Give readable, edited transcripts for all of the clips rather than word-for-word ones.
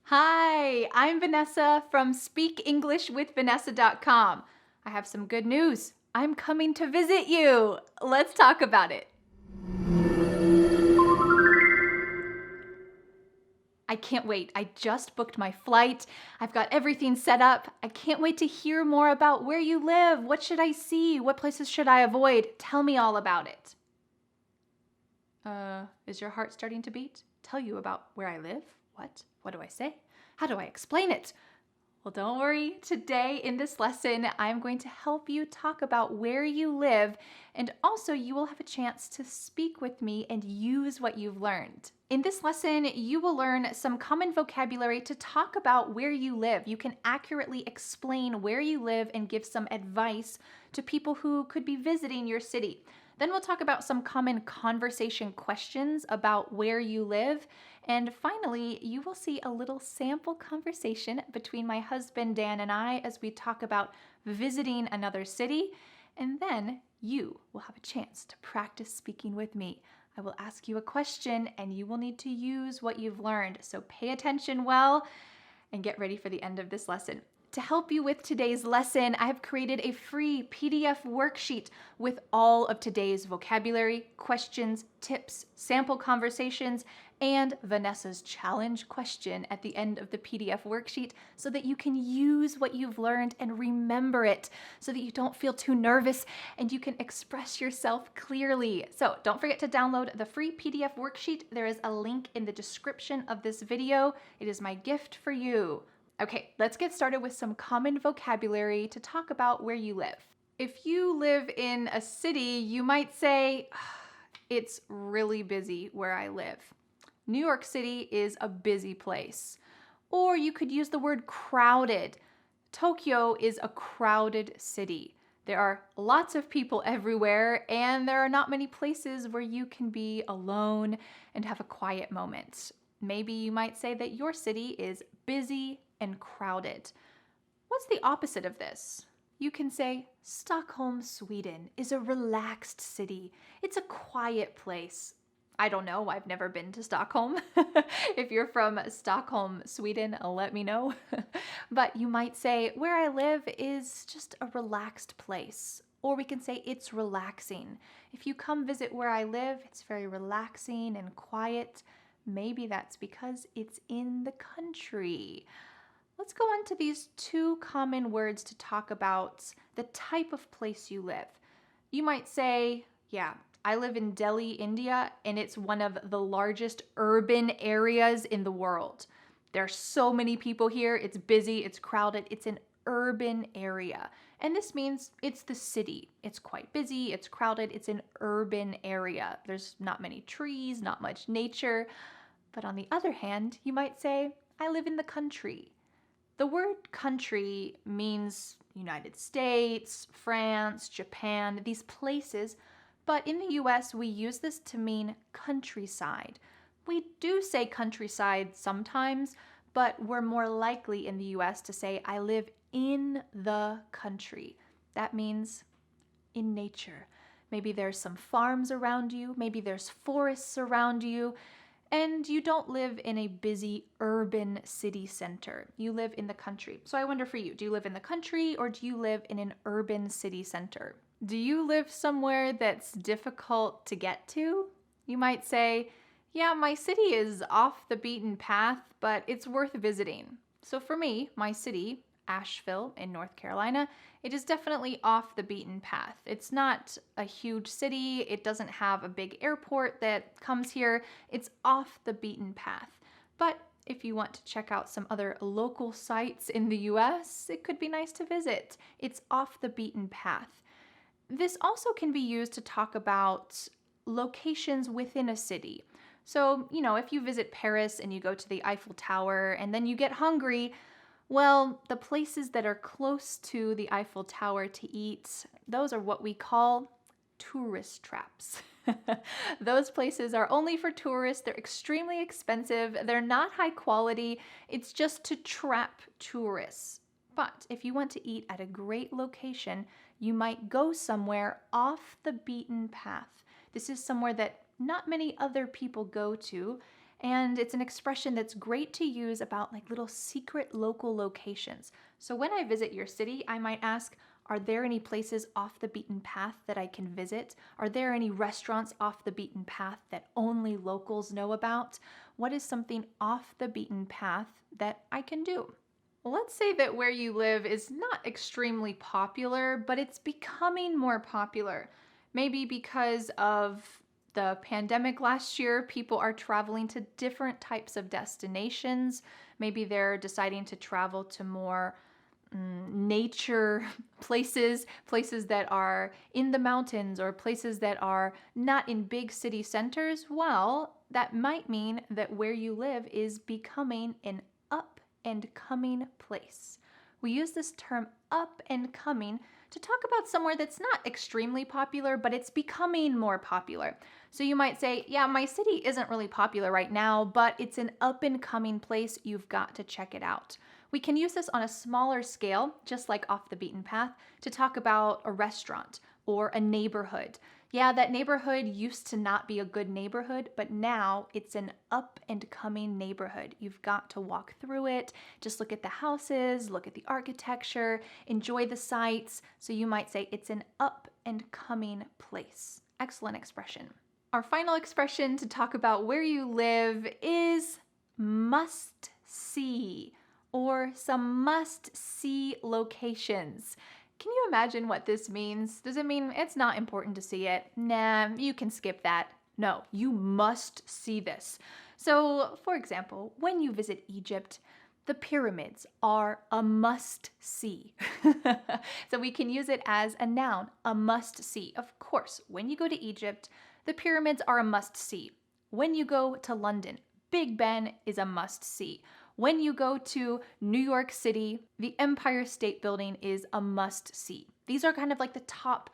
Hi, I'm Vanessa from speakenglishwithvanessa.com. I have some good news. I'm coming to visit you. Let's talk about it. I can't wait. I just booked my flight. I've got everything set up. I can't wait to hear more about where you live. What should I see? What places should I avoid? Tell me all about it. Is your heart starting to beat? Tell you about where I live? What? What do I say? How do I explain it? Well, don't worry. Today in this lesson, I'm going to help you talk about where you live, and also you will have a chance to speak with me and use what you've learned. In this lesson, you will learn some common vocabulary to talk about where you live. You can accurately explain where you live and give some advice to people who could be visiting your city. Then we'll talk about some common conversation questions about where you live. And finally, you will see a little sample conversation between my husband Dan and I as we talk about visiting another city. And then you will have a chance to practice speaking with me. I will ask you a question and you will need to use what you've learned. So pay attention well and get ready for the end of this lesson. To help you with today's lesson, I have created a free PDF worksheet with all of today's vocabulary, questions, tips, sample conversations, and Vanessa's challenge question at the end of the PDF worksheet so that you can use what you've learned and remember it so that you don't feel too nervous and you can express yourself clearly. So don't forget to download the free PDF worksheet. There is a link in the description of this video. It is my gift for you. Okay, let's get started with some common vocabulary to talk about where you live. If you live in a city, you might say, it's really busy where I live. New York City is a busy place. Or you could use the word crowded. Tokyo is a crowded city. There are lots of people everywhere, and there are not many places where you can be alone and have a quiet moment. Maybe you might say that your city is busy and crowded. What's the opposite of this? You can say, Stockholm, Sweden is a relaxed city. It's a quiet place. I don't know, I've never been to Stockholm. If you're from Stockholm, Sweden, let me know. But you might say, where I live is just a relaxed place. Or we can say, it's relaxing. If you come visit where I live, it's very relaxing and quiet. Maybe that's because it's in the country. Let's go on to these two common words to talk about the type of place you live. You might say, yeah, I live in Delhi, India, and it's one of the largest urban areas in the world. There are so many people here. It's busy, it's crowded, it's an urban area. And this means it's the city. It's quite busy, it's crowded, it's an urban area. There's not many trees, not much nature. But on the other hand, you might say, I live in the country. The word country means United States, France, Japan, these places, but in the US we use this to mean countryside. We do say countryside sometimes, but we're more likely in the US to say I live in the country. That means in nature. Maybe there's some farms around you, maybe there's forests around you, and you don't live in a busy urban city center. You live in the country. So I wonder for you, do you live in the country or do you live in an urban city center? Do you live somewhere that's difficult to get to? You might say, yeah, my city is off the beaten path, but it's worth visiting. So for me, my city, Asheville in North Carolina, it is definitely off the beaten path. It's not a huge city. It doesn't have a big airport that comes here. It's off the beaten path. But if you want to check out some other local sites in the US, it could be nice to visit. It's off the beaten path. This also can be used to talk about locations within a city. So, if you visit Paris and you go to the Eiffel Tower and then you get hungry, well, the places that are close to the Eiffel Tower to eat, those are what we call tourist traps. Those places are only for tourists. They're extremely expensive. They're not high quality. It's just to trap tourists. But if you want to eat at a great location, you might go somewhere off the beaten path. This is somewhere that not many other people go to, And it's an expression that's great to use about like little secret local locations. So when I visit your city, I might ask, are there any places off the beaten path that I can visit? Are there any restaurants off the beaten path that only locals know about? What is something off the beaten path that I can do? Well, let's say that where you live is not extremely popular, but it's becoming more popular. Maybe because of the pandemic last year, people are traveling to different types of destinations. Maybe they're deciding to travel to more nature places, places that are in the mountains or places that are not in big city centers. Well, that might mean that where you live is becoming an up and coming place. We use this term up and coming to talk about somewhere that's not extremely popular, but it's becoming more popular. So you might say, yeah, my city isn't really popular right now, but it's an up and coming place. You've got to check it out. We can use this on a smaller scale, just like off the beaten path, to talk about a restaurant or a neighborhood. Yeah, that neighborhood used to not be a good neighborhood, but now it's an up and coming neighborhood. You've got to walk through it, just look at the houses, look at the architecture, enjoy the sights. So you might say it's an up and coming place. Excellent expression. Our final expression to talk about where you live is must see, or some must-see locations. Can you imagine what this means? Does it mean it's not important to see it? Nah, you can skip that. No, you must see this. So, for example, when you visit Egypt, the pyramids are a must-see. So we can use it as a noun, a must-see. Of course, when you go to Egypt, the pyramids are a must-see. When you go to London, Big Ben is a must-see. When you go to New York City, the Empire State Building is a must-see. These are kind of like the top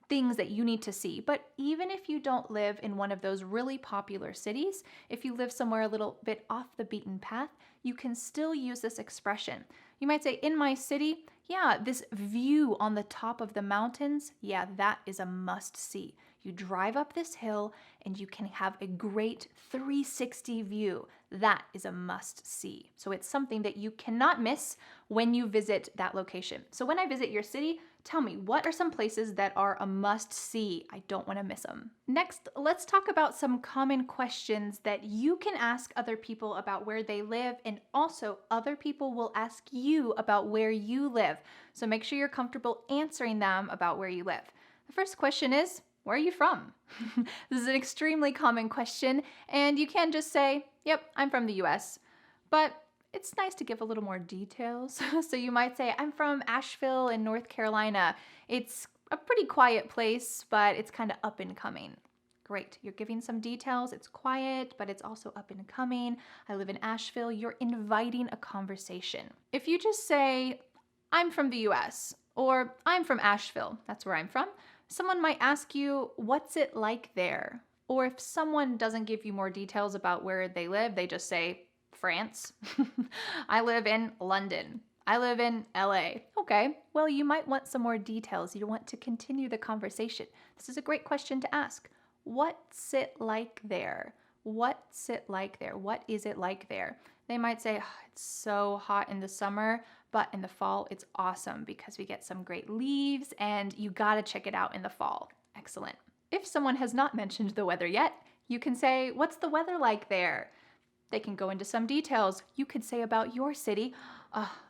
things that you need to see. But even if you don't live in one of those really popular cities, if you live somewhere a little bit off the beaten path, you can still use this expression. You might say, in my city, yeah, this view on the top of the mountains, yeah, that is a must-see. You drive up this hill and you can have a great 360 view. That is a must-see. So it's something that you cannot miss when you visit that location. So when I visit your city, tell me, what are some places that are a must-see? I don't want to miss them. Next, let's talk about some common questions that you can ask other people about where they live, and also other people will ask you about where you live. So make sure you're comfortable answering them about where you live. The first question is, where are you from? This is an extremely common question, and you can just say, yep, I'm from the US. But it's nice to give a little more details. So you might say, I'm from Asheville in North Carolina. It's a pretty quiet place, but it's kind of up and coming. Great, you're giving some details. It's quiet, but it's also up and coming. I live in Asheville. You're inviting a conversation. If you just say, I'm from the US, or I'm from Asheville, that's where I'm from, someone might ask you, what's it like there? Or if someone doesn't give you more details about where they live, they just say, France. I live in London. I live in LA. Okay, well, you might want some more details. You want to continue the conversation. This is a great question to ask. What's it like there? What's it like there? What is it like there? They might say, oh, it's so hot in the summer, but in the fall, it's awesome because we get some great leaves and you gotta check it out in the fall. Excellent. If someone has not mentioned the weather yet, you can say, what's the weather like there? They can go into some details. You could say about your city,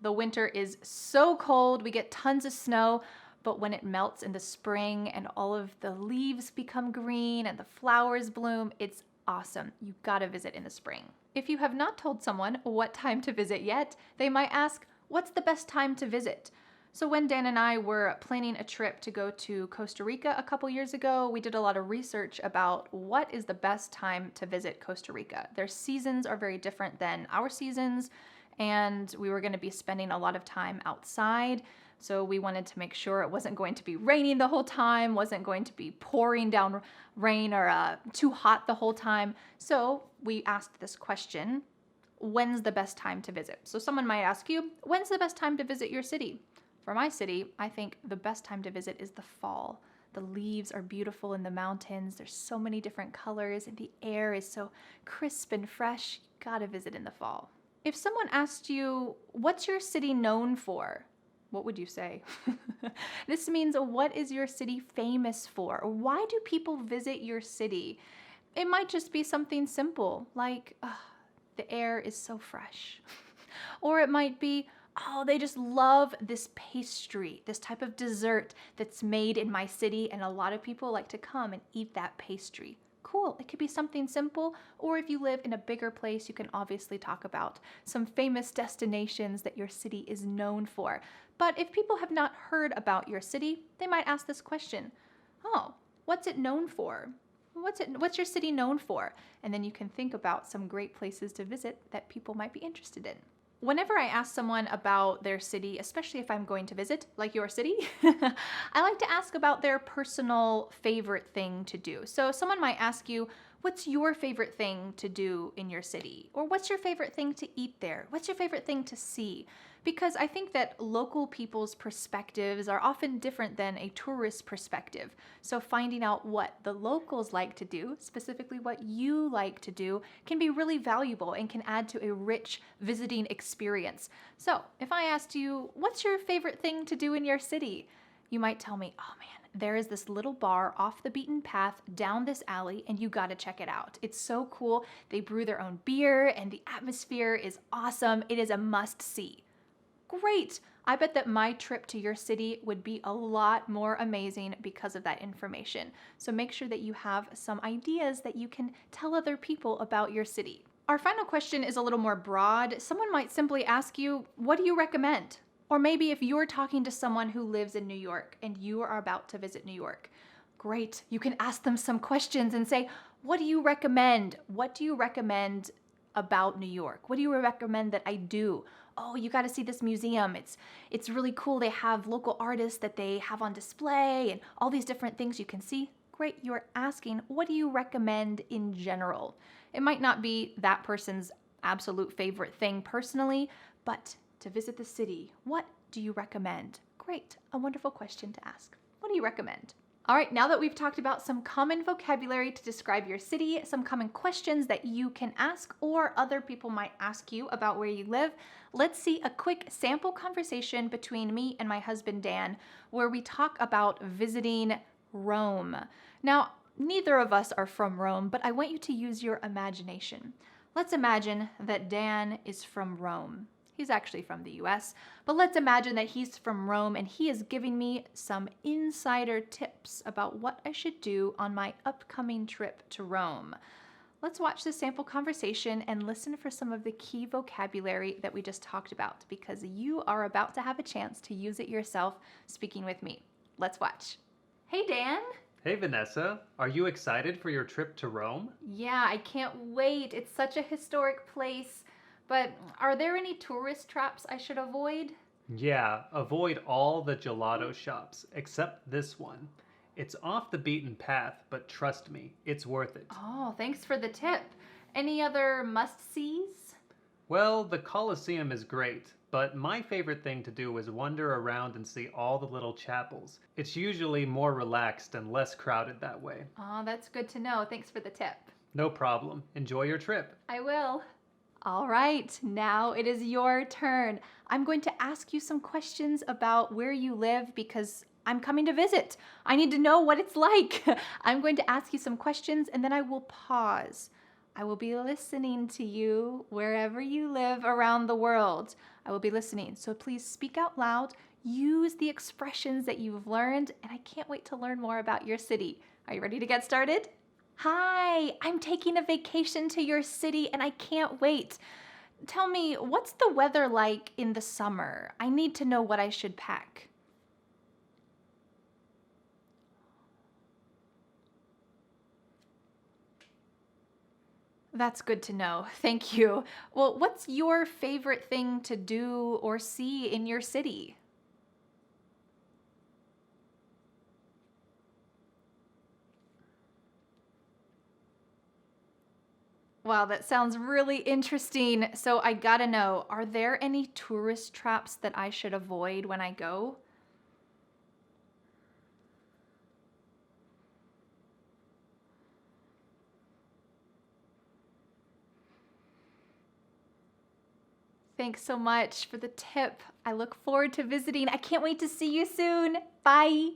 the winter is so cold, we get tons of snow, but when it melts in the spring and all of the leaves become green and the flowers bloom, it's awesome. You gotta visit in the spring. If you have not told someone what time to visit yet, they might ask, what's the best time to visit? So when Dan and I were planning a trip to go to Costa Rica a couple years ago, we did a lot of research about what is the best time to visit Costa Rica. Their seasons are very different than our seasons, and we were going to be spending a lot of time outside. So we wanted to make sure it wasn't going to be raining the whole time, wasn't going to be pouring down rain or too hot the whole time. So we asked this question, when's the best time to visit? So someone might ask you, when's the best time to visit your city? For my city, I think the best time to visit is the fall. The leaves are beautiful in the mountains. There's so many different colors, and the air is so crisp and fresh. You gotta visit in the fall. If someone asked you, what's your city known for? What would you say? This means, what is your city famous for? Or why do people visit your city? It might just be something simple, like, the air is so fresh. Or it might be, oh, they just love this pastry, this type of dessert that's made in my city, and a lot of people like to come and eat that pastry. Cool. It could be something simple, or if you live in a bigger place, you can obviously talk about some famous destinations that your city is known for. But if people have not heard about your city, they might ask this question, oh, what's it known for? What's your city known for? And then you can think about some great places to visit that people might be interested in. Whenever I ask someone about their city, especially if I'm going to visit, like your city, I like to ask about their personal favorite thing to do. So someone might ask you, what's your favorite thing to do in your city? Or what's your favorite thing to eat there? What's your favorite thing to see? Because I think that local people's perspectives are often different than a tourist perspective. So finding out what the locals like to do, specifically what you like to do, can be really valuable and can add to a rich visiting experience. So if I asked you, what's your favorite thing to do in your city? You might tell me, oh man, there is this little bar off the beaten path down this alley, and you gotta check it out. It's so cool. They brew their own beer, and the atmosphere is awesome. It is a must-see. Great! I bet that my trip to your city would be a lot more amazing because of that information. So make sure that you have some ideas that you can tell other people about your city. Our final question is a little more broad. Someone might simply ask you, what do you recommend? Or maybe if you're talking to someone who lives in New York and you are about to visit New York, great. You can ask them some questions and say, what do you recommend? What do you recommend about New York? What do you recommend that I do? Oh, you got to see this museum. It's really cool. They have local artists that they have on display and all these different things you can see. Great. You're asking, what do you recommend in general? It might not be that person's absolute favorite thing personally, but to visit the city, what do you recommend? Great. A wonderful question to ask. What do you recommend? All right, now that we've talked about some common vocabulary to describe your city, some common questions that you can ask or other people might ask you about where you live, let's see a quick sample conversation between me and my husband, Dan, where we talk about visiting Rome. Now, neither of us are from Rome, but I want you to use your imagination. Let's imagine that Dan is from Rome. He's actually from the US, but let's imagine that he's from Rome and he is giving me some insider tips about what I should do on my upcoming trip to Rome. Let's watch this sample conversation and listen for some of the key vocabulary that we just talked about, because you are about to have a chance to use it yourself speaking with me. Let's watch. Hey, Dan. Hey Vanessa, are you excited for your trip to Rome? Yeah, I can't wait. It's such a historic place. But are there any tourist traps I should avoid? Yeah, avoid all the gelato shops, except this one. It's off the beaten path, but trust me, it's worth it. Oh, thanks for the tip. Any other must-sees? Well, the Colosseum is great, but my favorite thing to do is wander around and see all the little chapels. It's usually more relaxed and less crowded that way. Oh, that's good to know. Thanks for the tip. No problem. Enjoy your trip. I will. All right, now it is your turn. I'm going to ask you some questions about where you live because I'm coming to visit. I need to know what it's like. I'm going to ask you some questions and then I will pause. I will be listening to you wherever you live around the world. I will be listening, so please speak out loud. Use the expressions that you've learned, and I can't wait to learn more about your city. Are you ready to get started? Hi, I'm taking a vacation to your city and I can't wait. Tell me, what's the weather like in the summer? I need to know what I should pack. That's good to know. Thank you. Well, what's your favorite thing to do or see in your city? Wow, that sounds really interesting. So I gotta know, are there any tourist traps that I should avoid when I go? Thanks so much for the tip. I look forward to visiting. I can't wait to see you soon. Bye.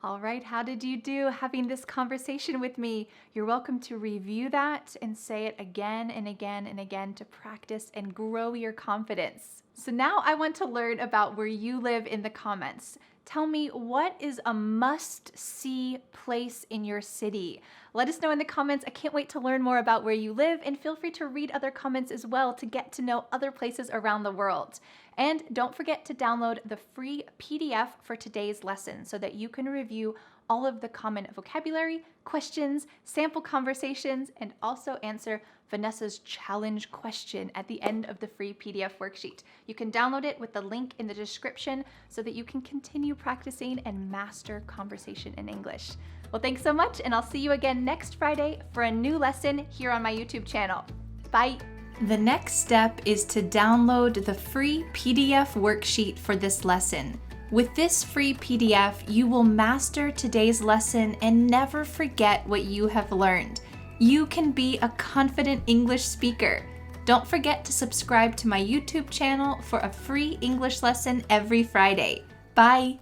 All right, how did you do having this conversation with me? You're welcome to review that and say it again and again and again to practice and grow your confidence. So now I want to learn about where you live in the comments. Tell me, what is a must-see place in your city? Let us know in the comments. I can't wait to learn more about where you live, and feel free to read other comments as well to get to know other places around the world. And don't forget to download the free PDF for today's lesson so that you can review all of the common vocabulary, questions, sample conversations, and also answer Vanessa's challenge question at the end of the free PDF worksheet. You can download it with the link in the description so that you can continue practicing and master conversation in English. Well, thanks so much, and I'll see you again next Friday for a new lesson here on my YouTube channel. Bye. The next step is to download the free PDF worksheet for this lesson. With this free PDF, you will master today's lesson and never forget what you have learned. You can be a confident English speaker. Don't forget to subscribe to my YouTube channel for a free English lesson every Friday. Bye!